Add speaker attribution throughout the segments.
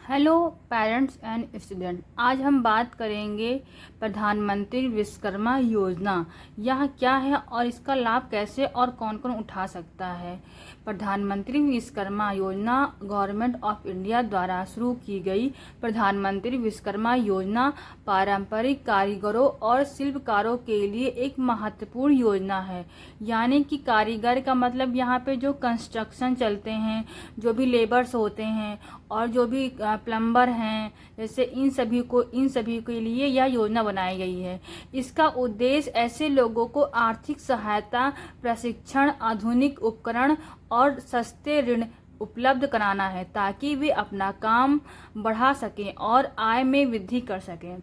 Speaker 1: Hello parents and student, आज हम बात करेंगे प्रधानमंत्री विश्वकर्मा योजना। यह क्या है और इसका लाभ कैसे और कौन कौन उठा सकता है। प्रधानमंत्री विश्वकर्मा योजना गवर्नमेंट ऑफ इंडिया द्वारा शुरू की गई प्रधानमंत्री विश्वकर्मा योजना पारंपरिक कारीगरों और शिल्पकारों के लिए एक महत्वपूर्ण योजना है। यानी कि कारीगर का मतलब यहाँ पे जो कंस्ट्रक्शन चलते हैं, जो भी लेबर्स होते हैं और जो भी प्लम्बर हैं, जैसे इन सभी के लिए यह योजना बनाई गई है। इसका उद्देश्य ऐसे लोगों को आर्थिक सहायता, प्रशिक्षण, आधुनिक उपकरण और सस्ते ऋण उपलब्ध कराना है ताकि वे अपना काम बढ़ा सकें और आय में वृद्धि कर सकें।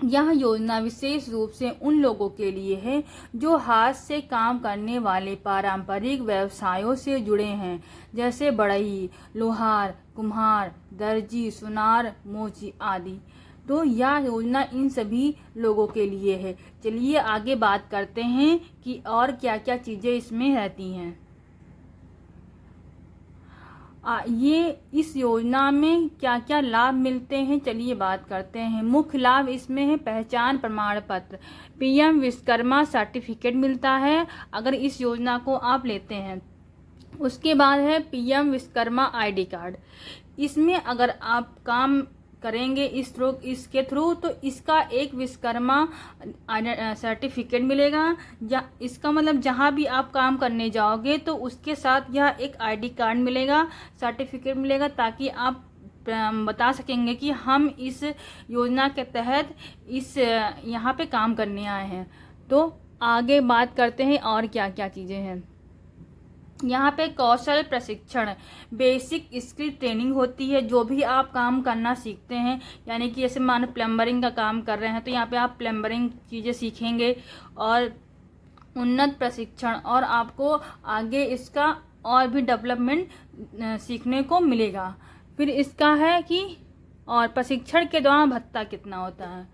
Speaker 1: यह योजना विशेष रूप से उन लोगों के लिए है जो हाथ से काम करने वाले पारंपरिक व्यवसायों से जुड़े हैं, जैसे बढ़ई, लोहार, कुम्हार, दर्जी, सुनार, मोची आदि। तो यह योजना इन सभी लोगों के लिए है। चलिए आगे बात करते हैं कि और क्या क्या चीज़ें इसमें रहती हैं। ये इस योजना में क्या क्या लाभ मिलते हैं, चलिए बात करते हैं। मुख्य लाभ इसमें है पहचान प्रमाण पत्र, पीएम विश्वकर्मा सर्टिफिकेट मिलता है अगर इस योजना को आप लेते हैं। उसके बाद है पीएम विश्वकर्मा आईडी कार्ड। इसमें अगर आप काम करेंगे इसके थ्रू तो इसका एक विश्वकर्मा सर्टिफिकेट मिलेगा। या इसका मतलब जहाँ भी आप काम करने जाओगे तो उसके साथ यह एक आईडी कार्ड मिलेगा, सर्टिफिकेट मिलेगा, ताकि आप बता सकेंगे कि हम इस योजना के तहत इस यहाँ पे काम करने आए हैं। तो आगे बात करते हैं और क्या क्या चीज़ें हैं। यहाँ पे कौशल प्रशिक्षण, बेसिक स्किल ट्रेनिंग होती है। जो भी आप काम करना सीखते हैं, यानी कि जैसे मान प्लम्बरिंग का काम कर रहे हैं तो यहाँ पे आप प्लम्बरिंग चीज़ें सीखेंगे और उन्नत प्रशिक्षण, और आपको आगे इसका और भी डेवलपमेंट सीखने को मिलेगा। फिर इसका है कि और प्रशिक्षण के दौरान भत्ता कितना होता है,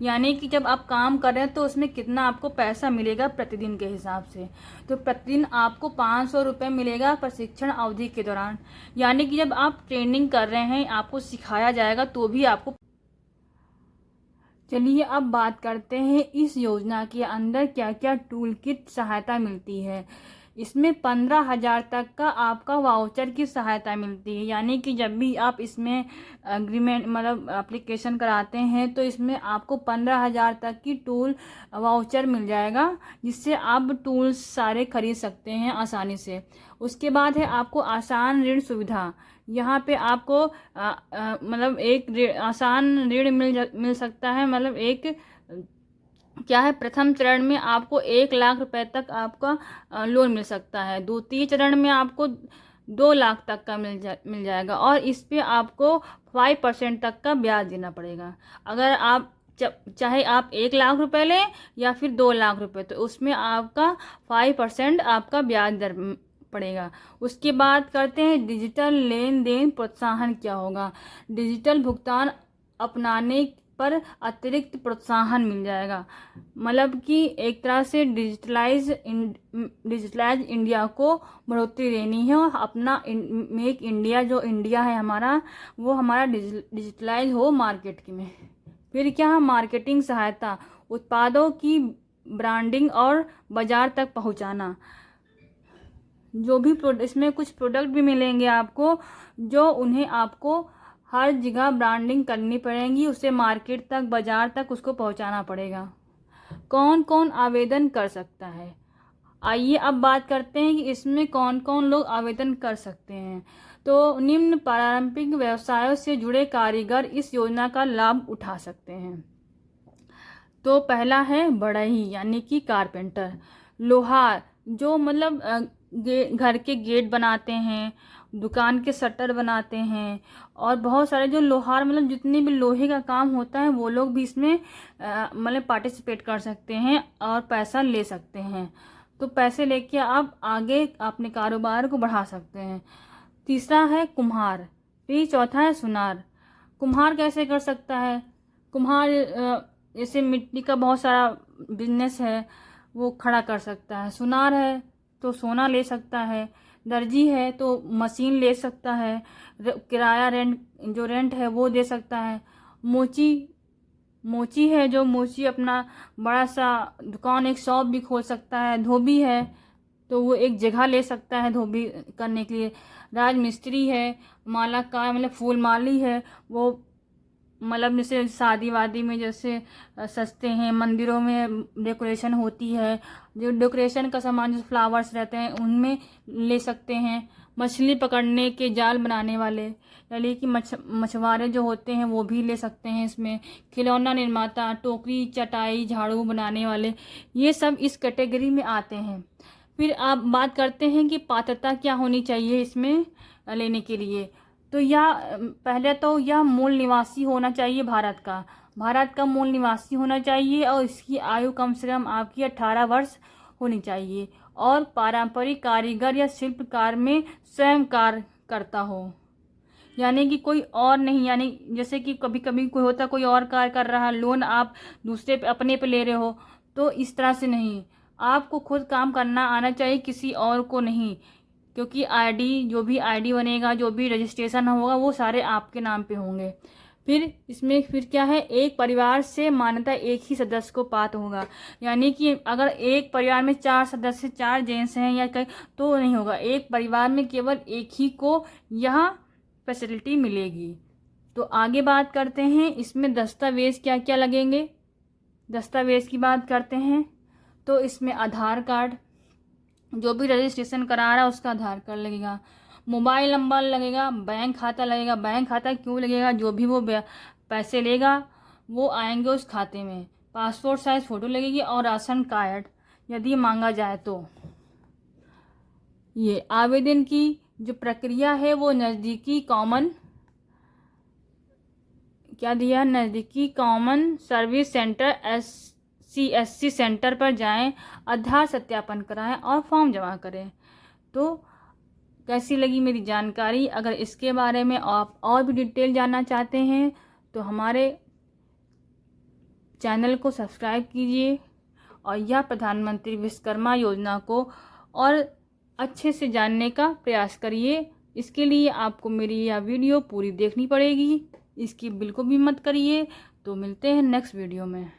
Speaker 1: यानी कि जब आप काम कर रहे हैं तो उसमें कितना आपको पैसा मिलेगा प्रतिदिन के हिसाब से। तो प्रतिदिन आपको 500 रुपये मिलेगा प्रशिक्षण अवधि के दौरान। यानी कि जब आप ट्रेनिंग कर रहे हैं, आपको सिखाया जाएगा तो भी आपको। चलिए अब बात करते हैं इस योजना के अंदर क्या क्या टूल किट सहायता मिलती है। इसमें 15,000 तक का आपका वाउचर की सहायता मिलती है। यानी कि जब भी आप इसमें एग्रीमेंट मतलब एप्लीकेशन कराते हैं तो इसमें आपको 15,000 तक की टूल वाउचर मिल जाएगा, जिससे आप टूल्स सारे खरीद सकते हैं आसानी से। उसके बाद है आपको आसान ऋण सुविधा। यहाँ पे आपको मतलब एक आसान ऋण मिल सकता है। मतलब एक क्या है, प्रथम चरण में आपको 1 लाख रुपए तक आपका लोन मिल सकता है। द्वितीय चरण में आपको 2 लाख तक का मिल जाएगा और इस पे आपको 5% तक का ब्याज देना पड़ेगा। अगर आप चाहे आप 1 लाख रुपए लें या फिर 2 लाख रुपए, तो उसमें आपका 5% आपका ब्याज दर पड़ेगा। उसके बाद करते हैं डिजिटल लेन देन प्रोत्साहन क्या होगा। डिजिटल भुगतान अपनाने पर अतिरिक्त प्रोत्साहन मिल जाएगा। मतलब कि एक तरह से डिजिटलाइज इंडिया को बढ़ोतरी देनी है और अपना मेक इंडिया जो इंडिया है हमारा, वो हमारा डिजिटलाइज हो मार्केट में। फिर क्या है, मार्केटिंग सहायता, उत्पादों की ब्रांडिंग और बाजार तक पहुंचाना। जो भी इसमें कुछ प्रोडक्ट भी मिलेंगे आपको, जो उन्हें आपको हर जगह ब्रांडिंग करनी पड़ेगी, उसे मार्केट तक, बाजार तक उसको पहुंचाना पड़ेगा। कौन कौन आवेदन कर सकता है, आइए अब बात करते हैं कि इसमें कौन कौन लोग आवेदन कर सकते हैं। तो निम्न पारंपरिक व्यवसायों से जुड़े कारीगर इस योजना का लाभ उठा सकते हैं। तो पहला है बढ़ई, यानी कि कारपेंटर। लोहार, जो मतलब घर के गेट बनाते हैं, दुकान के शटर बनाते हैं, और बहुत सारे जो लोहार मतलब जितने भी लोहे का काम होता है वो लोग भी इसमें मतलब पार्टिसिपेट कर सकते हैं और पैसा ले सकते हैं। तो पैसे लेके आप आगे अपने कारोबार को बढ़ा सकते हैं। तीसरा है कुम्हार। फिर चौथा है सुनार। कुम्हार कैसे कर सकता है, कुम्हार जैसे मिट्टी का बहुत सारा बिजनेस है वो खड़ा कर सकता है। सुनार है तो सोना ले सकता है। दर्जी है तो मशीन ले सकता है, किराया रेंट है वो दे सकता है। मोची है जो मोची अपना बड़ा सा दुकान, एक शॉप भी खोल सकता है। धोबी है तो वो एक जगह ले सकता है धोबी करने के लिए। राजमिस्त्री है, मालाकार मतलब फूल माली है, वो मतलब जैसे शादी वादी में जैसे सजते हैं, मंदिरों में डेकोरेशन होती है, जो डेकोरेशन का सामान जैसे फ्लावर्स रहते हैं उनमें ले सकते हैं। मछली पकड़ने के जाल बनाने वाले यानी कि मछुआरे जो होते हैं वो भी ले सकते हैं इसमें। खिलौना निर्माता, टोकरी, चटाई, झाड़ू बनाने वाले, ये सब इस कैटेगरी में आते हैं। फिर आप बात करते हैं कि पात्रता क्या होनी चाहिए इसमें लेने के लिए। तो पहले तो यह मूल निवासी होना चाहिए भारत का मूल निवासी होना चाहिए और इसकी आयु कम से कम आपकी 18 वर्ष होनी चाहिए और पारंपरिक कारीगर या शिल्पकार में स्वयं कार्य करता हो, यानी कि कोई और नहीं। यानी जैसे कि कभी कभी कोई होता कोई और कार्य कर रहा है, लोन आप दूसरे पे अपने पे ले रहे हो, तो इस तरह से नहीं, आपको खुद काम करना आना चाहिए, किसी और को नहीं। क्योंकि जो भी आईडी बनेगा, जो भी रजिस्ट्रेशन होगा वो सारे आपके नाम पे होंगे। फिर क्या है, एक परिवार से मान्यता एक ही सदस्य को पात्र होगा, यानी कि अगर एक परिवार में 4 सदस्य, 4 जेंट्स हैं या कहीं, तो नहीं होगा। एक परिवार में केवल एक ही को यह फैसिलिटी मिलेगी। तो आगे बात करते हैं इसमें दस्तावेज क्या क्या लगेंगे। दस्तावेज की बात करते हैं तो इसमें आधार कार्ड, जो भी रजिस्ट्रेशन करा रहा है उसका आधार कार्ड लगेगा, मोबाइल नंबर लगेगा, बैंक खाता लगेगा। बैंक खाता क्यों लगेगा, जो भी वो पैसे लेगा वो आएंगे उस खाते में। पासपोर्ट साइज फ़ोटो लगेगी और राशन कार्ड यदि मांगा जाए तो। ये आवेदन की जो प्रक्रिया है वो नज़दीकी common service centre CSC centre पर जाएं, आधार सत्यापन कराएं और फॉर्म जमा करें। तो कैसी लगी मेरी जानकारी? अगर इसके बारे में आप और भी डिटेल जानना चाहते हैं तो हमारे चैनल को सब्सक्राइब कीजिए और यह प्रधानमंत्री विश्वकर्मा योजना को और अच्छे से जानने का प्रयास करिए। इसके लिए आपको मेरी यह वीडियो पूरी देखनी पड़ेगी, इसकी बिल्कुल भी मत करिए। तो मिलते हैं नेक्स्ट वीडियो में।